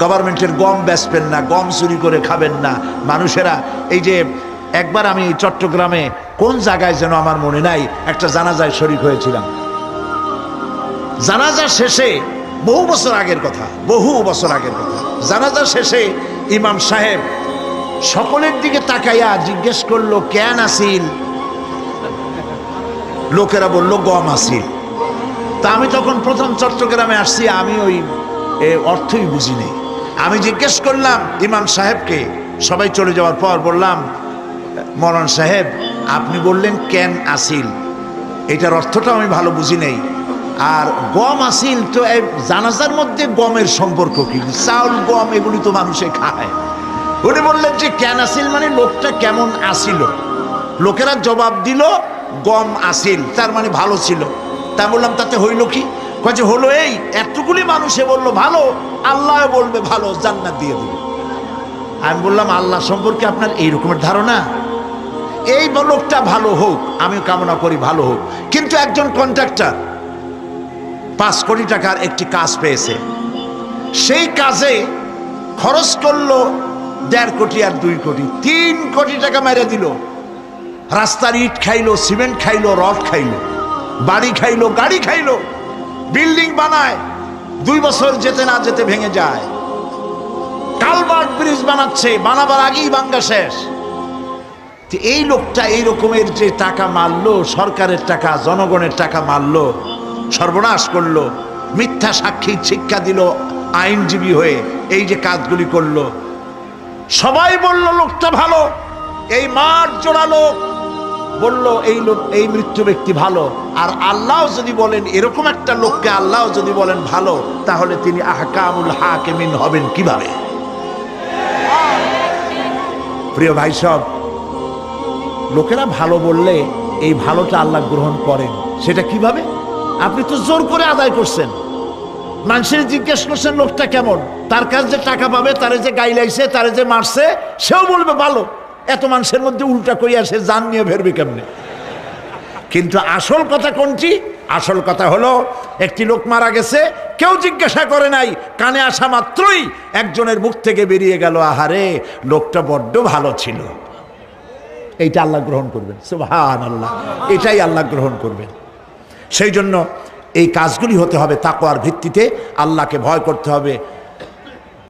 গভর্নমেন্টের গম বেচবেন না, গম চুরি করে খাবেন না। মানুষেরা এই যে একবার আমি চট্টগ্রামে কোন জায়গায় যেন আমার মনে নাই, একটা জানাজায় শরীক হয়েছিলাম। জানাজা শেষে বহু বছর আগের কথা, জানাজা শেষে ইমাম সাহেব সকলের দিকে তাকাইয়া জিজ্ঞেস করলো, কেন আসিল? লোকেরা বলল গম আসিল। তা আমি তখন প্রথম চট্টগ্রামে আসছি, আমি ওই অর্থই বুঝি নেই। আমি জিজ্ঞেস করলাম ইমাম সাহেবকে, সবাই চলে যাওয়ার পর বললাম, মৌলানা সাহেব আপনি বললেন কেন আসিল, এটার অর্থটা আমি ভালো বুঝি নেই। আর গম আসিল, তো জানাজার মধ্যে গমের সম্পর্ক কি? চাউল গম এগুলি তো মানুষে খায়। উনি বললেন যে কেন আসিল মানে লোকটা কেমন আসিল। লোকেরা জবাব দিল গম আসিল, তার মানে ভালো ছিল। তা বললাম তাতে হইল কি? কাজে হলো এই, এতগুলি মানুষে বললো ভালো, আল্লাহ বলবে ভালো, জান্নাত দিয়ে দেবে। আমি বললাম আল্লাহ সম্পর্কে আপনার এই রকমের ধারণা? এই লোকটা ভালো হোক, আমি কামনা করি ভালো হোক, কিন্তু একজন কন্ট্রাক্টর 5 কোটি টাকার একটি কাজ পেয়েছে, সেই কাজে খরচ করলো 1.5 কোটি আর 2 কোটি, 3 কোটি টাকা মেরে দিল। রাস্তার ইট খাইলো, সিমেন্ট খাইলো, রড খাইলো, বাড়ি খাইলো, গাড়ি খাইলো, বিল্ডিং বানায় 2 বছর যেতে না যেতে ভেঙে যায়। কালভার্ট ব্রিজ বানাচ্ছে, বানাবার আগেই ভাঙ্গা শেষ। এই লোকটা এই রকমের যে টাকা মারলো, সরকারের টাকা, জনগণের টাকা মারলো, সর্বনাশ করলো, মিথ্যা সাক্ষী শিক্ষা দিল আইনজীবী হয়ে, এই যে কাজগুলি করলো, সবাই বলল লোকটা ভালো। এই মাঠ জোড়া লোক বলল এই লোক, এই মৃত্যু ব্যক্তি ভালো। আর আল্লাহ যদি বলেন এরকম একটা লোককে, আল্লাহ যদি বলেন ভালো, তাহলে তিনি আহকামুল হাকিমিন হবেন কিভাবে? প্রিয় ভাই সব, লোকেরা ভালো বললে এই ভালোটা আল্লাহ গ্রহণ করেন। সেটা কিভাবে? আপনি তো জোর করে আদায় করছেন, মানুষের জিজ্ঞেস করছেন লোকটা কেমন, তার কাছে যে টাকা পাবে, তারে যে গাইলাইছে, তারে যে মারছে, সেও বলবে ভালো। এত মানুষের মধ্যে উল্টা করিয়া সে জান নিয়ে ফেরবে কেমনে? কিন্তু আসল কথা কোনটি? আসল কথা হলো একটি লোক মারা গেছে, কেউ জিজ্ঞাসা করে নাই, কানে আসা মাত্রই একজনের মুখ থেকে বেরিয়ে গেল, আহারে লোকটা বড্ড ভালো ছিল। এইটা আল্লাহ গ্রহণ করবেন, সুবহানাল্লাহ, এটাই আল্লাহ গ্রহণ করবেন। সেই জন্য এই কাজগুলি হতে হবে তাকওয়ার ভিত্তিতে, আল্লাহকে ভয় করতে হবে।